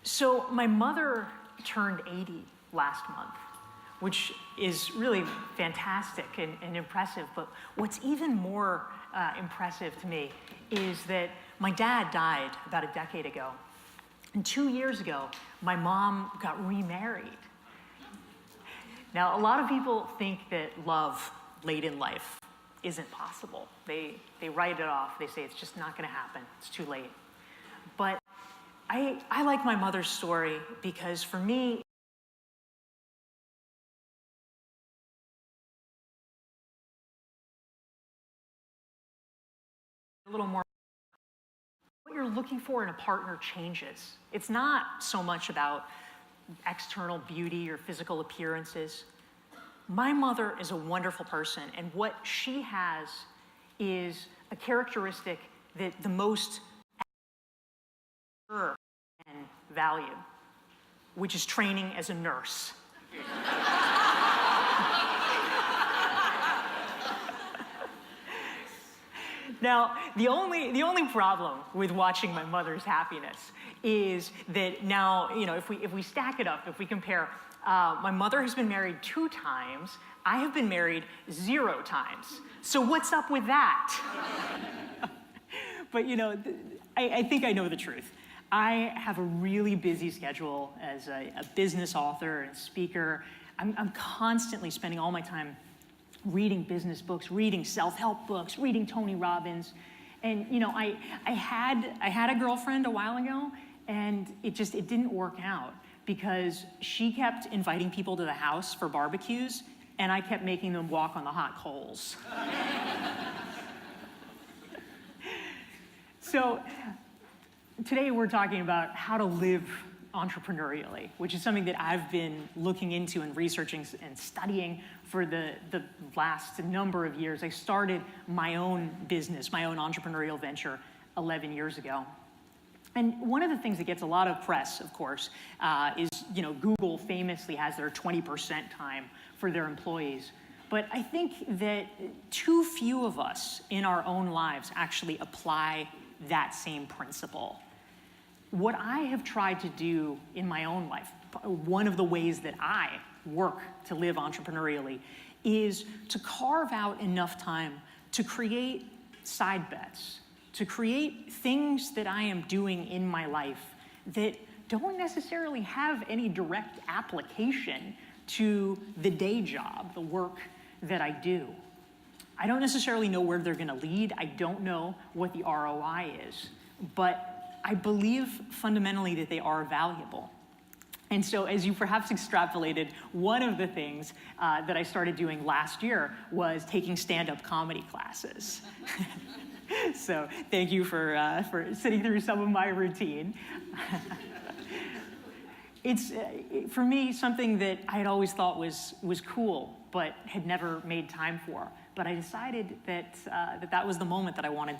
So my mother turned 80 last month, which is really fantastic and impressive. But what's even more impressive to me is that my dad died about a decade ago. And 2 years ago, my mom got remarried. Now, a lot of people think that love late in life isn't possible. They write it off. They say it's just not going to happen. It's too late. But I like my mother's story because for me, a little more, what you're looking for in a partner changes. It's not so much about external beauty or physical appearances. My mother is a wonderful person, and what she has is a characteristic that the most and value, which is training as a nurse. Now, the only problem with watching my mother's happiness is that now, if we stack it up, if we compare, my mother has been married 2 times, I have been married 0 times. So what's up with that? But I think I know the truth. I have a really busy schedule as a business author and speaker. I'm constantly spending all my time reading business books, reading self-help books, reading Tony Robbins. And I had a girlfriend a while ago, and it didn't work out because she kept inviting people to the house for barbecues, and I kept making them walk on the hot coals. So today we're talking about how to live entrepreneurially, which is something that I've been looking into and researching and studying for the last number of years. I started my own business, my own entrepreneurial venture 11 years ago. And one of the things that gets a lot of press, of course, is, Google famously has their 20% time for their employees. But I think that too few of us in our own lives actually apply that same principle. What I have tried to do in my own life, one of the ways that I work to live entrepreneurially, is to carve out enough time to create side bets, to create things that I am doing in my life that don't necessarily have any direct application to the day job, the work that I do. I don't necessarily know where they're going to lead. I don't know what the ROI is, but I believe fundamentally that they are valuable. And so as you perhaps extrapolated, one of the things that I started doing last year was taking stand-up comedy classes. So thank you for sitting through some of my routine. It's, for me, something that I had always thought was cool, but had never made time for. But I decided that that was the moment that I wanted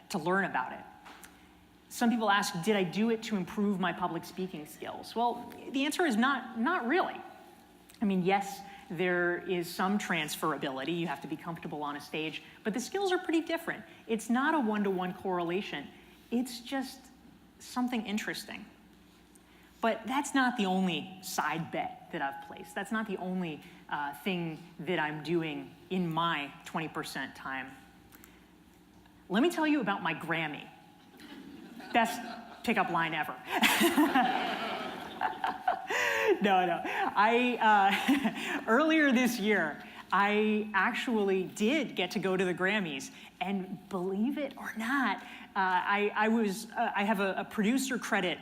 to learn about it. Some people ask, did I do it to improve my public speaking skills? Well, the answer is not really. I mean, yes, there is some transferability. You have to be comfortable on a stage, but the skills are pretty different. It's not a one-to-one correlation. It's just something interesting. But that's not the only side bet that I've placed. That's not the only thing that I'm doing in my 20% time. Let me tell you about my Grammy. Best pickup line ever. No. Earlier this year, I actually did get to go to the Grammys, and believe it or not, I have a producer credit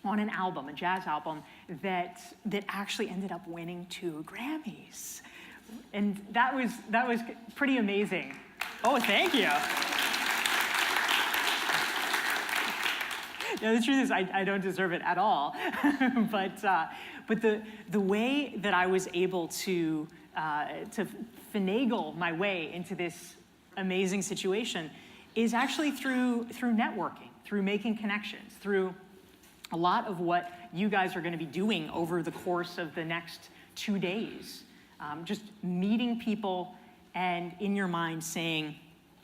on an album, a jazz album, that actually ended up winning 2 Grammys, and that was pretty amazing. Oh, thank you. No, the truth is, I don't deserve it at all. but the way that I was able to finagle my way into this amazing situation is actually through networking, through making connections, through a lot of what you guys are going to be doing over the course of the next 2 days. Just meeting people and in your mind saying,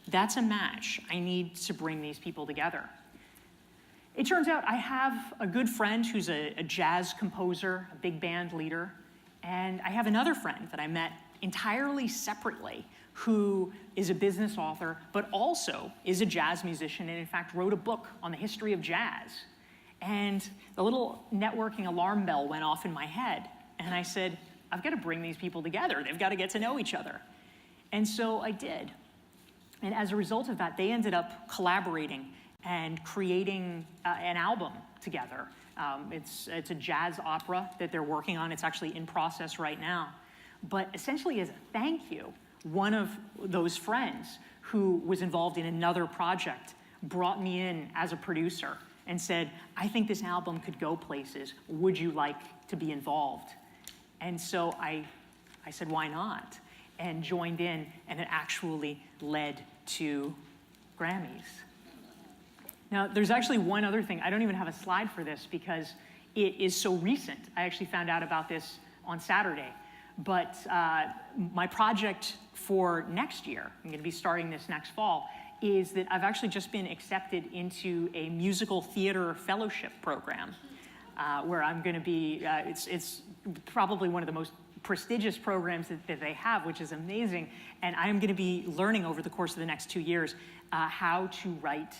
that's a match. I need to bring these people together. It turns out I have a good friend who's a jazz composer, a big band leader, and I have another friend that I met entirely separately who is a business author, but also is a jazz musician, and in fact wrote a book on the history of jazz. And the little networking alarm bell went off in my head, and I said, I've got to bring these people together. They've got to get to know each other. And so I did. And as a result of that, they ended up collaborating and creating an album together. It's a jazz opera that they're working on. It's actually in process right now. But essentially as a thank you, one of those friends who was involved in another project brought me in as a producer and said, I think this album could go places. Would you like to be involved? And so I said, why not? And joined in, and it actually led to Grammys. Now, there's actually one other thing. I don't even have a slide for this because it is so recent. I actually found out about this on Saturday. But my project for next year, I'm going to be starting this next fall, is that I've actually just been accepted into a musical theater fellowship program where I'm going to be, it's probably one of the most prestigious programs that they have, which is amazing. And I'm going to be learning over the course of the next 2 years how to write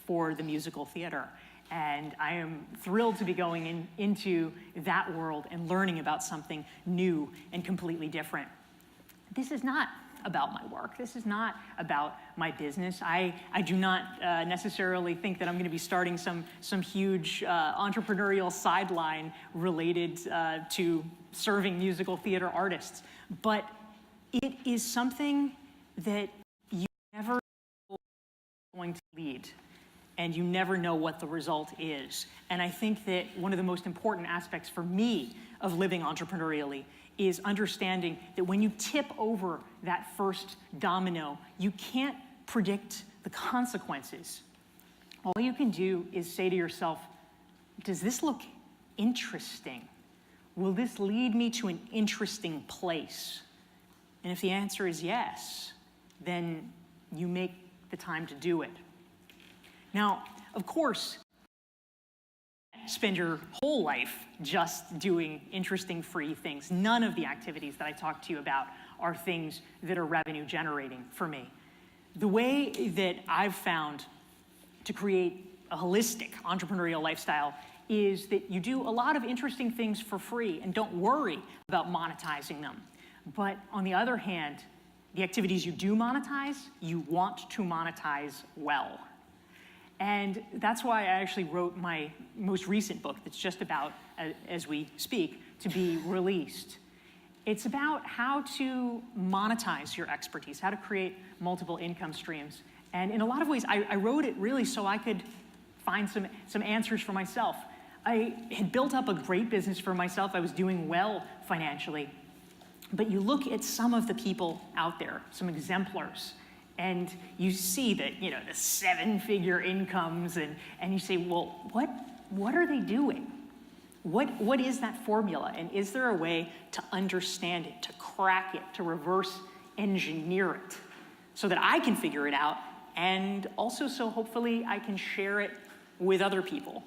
for the musical theater. And I am thrilled to be going into that world and learning about something new and completely different. This is not about my work. This is not about my business. I do not necessarily think that I'm going to be starting some huge entrepreneurial sideline related to serving musical theater artists. But it is something that you never know going to lead, and you never know what the result is. And I think that one of the most important aspects for me of living entrepreneurially is understanding that when you tip over that first domino, you can't predict the consequences. All you can do is say to yourself, does this look interesting? Will this lead me to an interesting place? And if the answer is yes, then you make the time to do it. Now, of course, spend your whole life just doing interesting free things. None of the activities that I talked to you about are things that are revenue generating for me. The way that I've found to create a holistic entrepreneurial lifestyle is that you do a lot of interesting things for free and don't worry about monetizing them. But on the other hand, the activities you do monetize, you want to monetize well. And that's why I actually wrote my most recent book that's just about, as we speak, to be released. It's about how to monetize your expertise, how to create multiple income streams. And in a lot of ways, I wrote it really so I could find some answers for myself. I had built up a great business for myself. I was doing well financially. But you look at some of the people out there, some exemplars, and you see that, the 7-figure incomes, and you say, well, what are they doing? What is that formula? And is there a way to understand it, to crack it, to reverse engineer it so that I can figure it out, and also so hopefully I can share it with other people?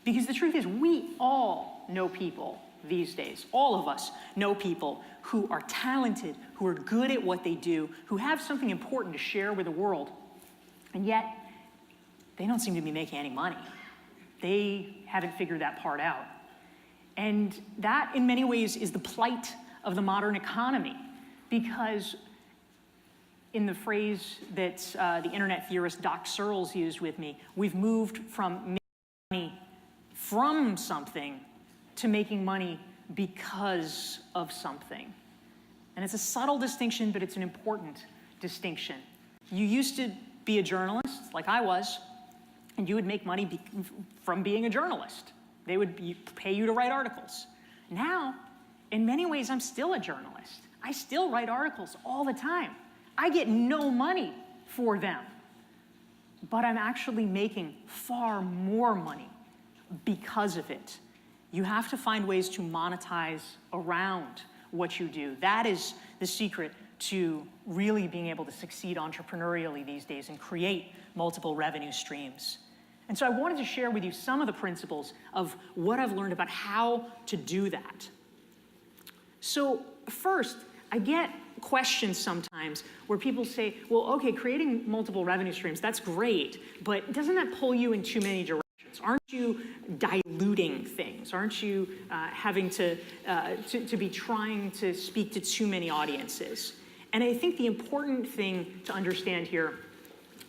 Because the truth is, we all know people these days. All of us know people who are talented, who are good at what they do, who have something important to share with the world, and yet they don't seem to be making any money. They haven't figured that part out. And that, in many ways, is the plight of the modern economy, because in the phrase that the internet theorist Doc Searles used with me, we've moved from making money from something to making money because of something. And it's a subtle distinction, but it's an important distinction. You used to be a journalist, like I was, and you would make money from being a journalist. They would pay you to write articles. Now, in many ways, I'm still a journalist. I still write articles all the time. I get no money for them, but I'm actually making far more money because of it. You have to find ways to monetize around what you do. That is the secret to really being able to succeed entrepreneurially these days and create multiple revenue streams. And so I wanted to share with you some of the principles of what I've learned about how to do that. So first, I get questions sometimes where people say, well, okay, creating multiple revenue streams, that's great, but doesn't that pull you in too many directions? Aren't you diluting things? Aren't you having to be trying to speak to too many audiences? And I think the important thing to understand here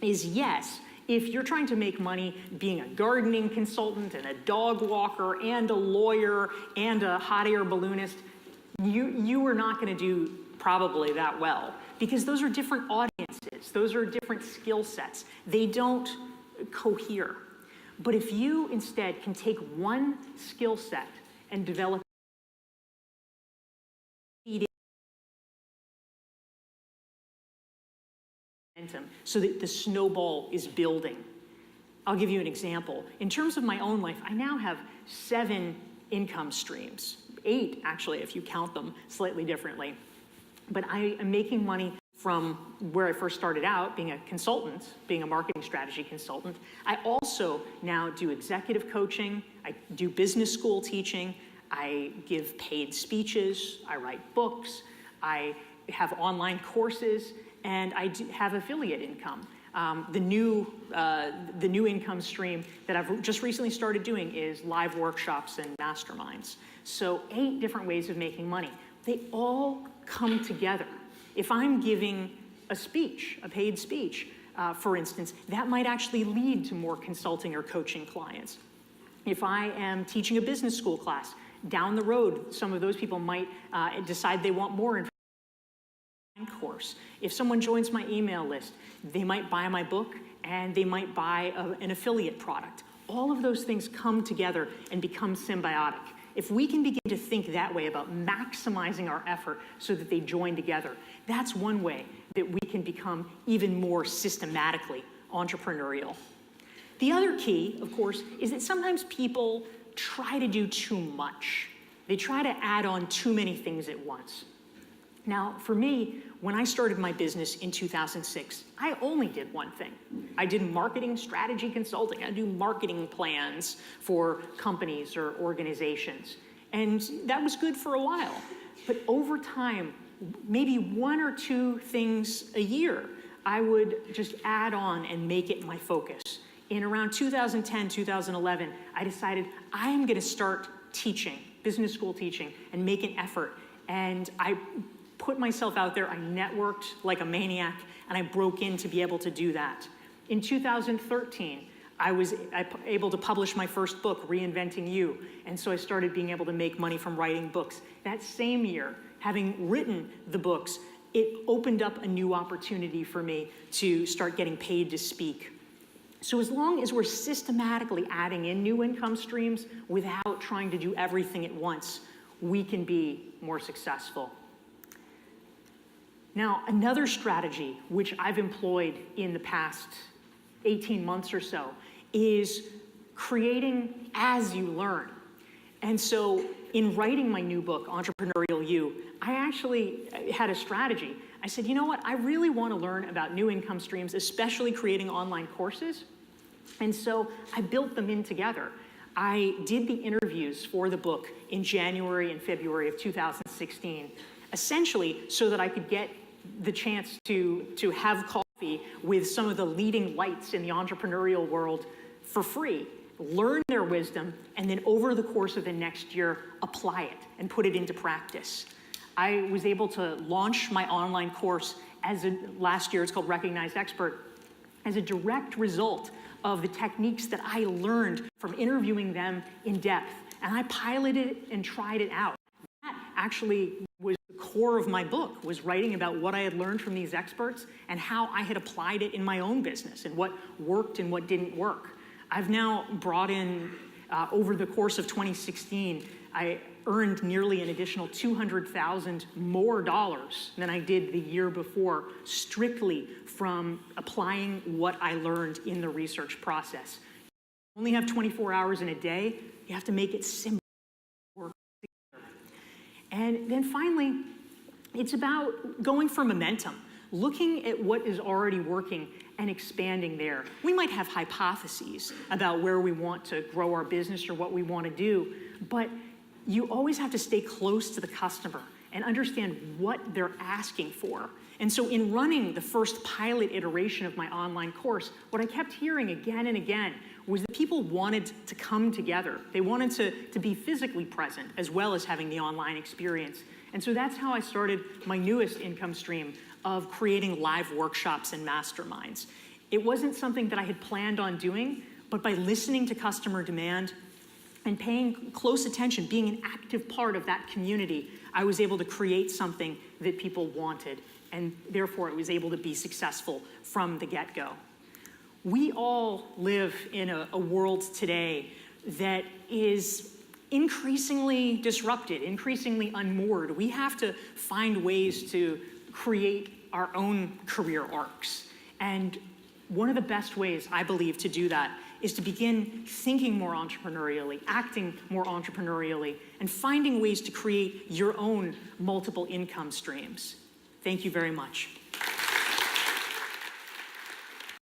is, yes, if you're trying to make money being a gardening consultant and a dog walker and a lawyer and a hot air balloonist, you are not going to do probably that well, because those are different audiences. Those are different skill sets. They don't cohere. But if you instead can take one skill set and develop momentum so that the snowball is building. I'll give you an example. In terms of my own life, I now have 7 income streams. 8, actually, if you count them slightly differently. But I am making money from where I first started out, being a consultant, being a marketing strategy consultant. I also now do executive coaching, I do business school teaching, I give paid speeches, I write books, I have online courses, and I have affiliate income. The new income stream that I've just recently started doing is live workshops and masterminds. So 8 different ways of making money. They all come together. If I'm giving a speech, a paid speech, for instance, that might actually lead to more consulting or coaching clients. If I am teaching a business school class, down the road, some of those people might decide they want more information. Course. If someone joins my email list, they might buy my book and they might buy an affiliate product. All of those things come together and become symbiotic. If we can begin to think that way about maximizing our effort so that they join together, that's one way that we can become even more systematically entrepreneurial. The other key, of course, is that sometimes people try to do too much. They try to add on too many things at once. Now, for me, when I started my business in 2006, I only did one thing. I did marketing strategy consulting. I do marketing plans for companies or organizations. And that was good for a while. But over time, maybe 1 or 2 things a year, I would just add on and make it my focus. In around 2010, 2011, I decided I am going to start teaching, business school teaching, and make an effort. And I put myself out there, I networked like a maniac, and I broke in to be able to do that. In 2013, I was able to publish my first book, Reinventing You, and so I started being able to make money from writing books. That same year, having written the books, it opened up a new opportunity for me to start getting paid to speak. So as long as we're systematically adding in new income streams without trying to do everything at once, we can be more successful. Now, another strategy which I've employed in the past 18 months or so is creating as you learn. And so in writing my new book, Entrepreneurial You, I actually had a strategy. I said, you know what, I really want to learn about new income streams, especially creating online courses. And so I built them in together. I did the interviews for the book in January and February of 2016, essentially so that I could get the chance to have coffee with some of the leading lights in the entrepreneurial world for free, learn their wisdom, and then over the course of the next year, apply it and put it into practice. I was able to launch my online course last year, it's called Recognized Expert, as a direct result of the techniques that I learned from interviewing them in depth. And I piloted it and tried it out. That actually was the core of my book, was writing about what I had learned from these experts and how I had applied it in my own business and what worked and what didn't work. I've now brought in, over the course of 2016, I earned nearly an additional $200,000 more than I did the year before, strictly from applying what I learned in the research process. You only have 24 hours in a day. You have to make it simple. And then finally, it's about going for momentum, looking at what is already working and expanding there. We might have hypotheses about where we want to grow our business or what we want to do, but you always have to stay close to the customer and understand what they're asking for. And so in running the first pilot iteration of my online course, what I kept hearing again and again was that people wanted to come together. They wanted to be physically present as well as having the online experience. And so that's how I started my newest income stream of creating live workshops and masterminds. It wasn't something that I had planned on doing, but by listening to customer demand and paying close attention, being an active part of that community, I was able to create something that people wanted, and therefore it was able to be successful from the get-go. We all live in a world today that is increasingly disrupted, increasingly unmoored. We have to find ways to create our own career arcs. And one of the best ways, I believe, to do that is to begin thinking more entrepreneurially, acting more entrepreneurially, and finding ways to create your own multiple income streams. Thank you very much.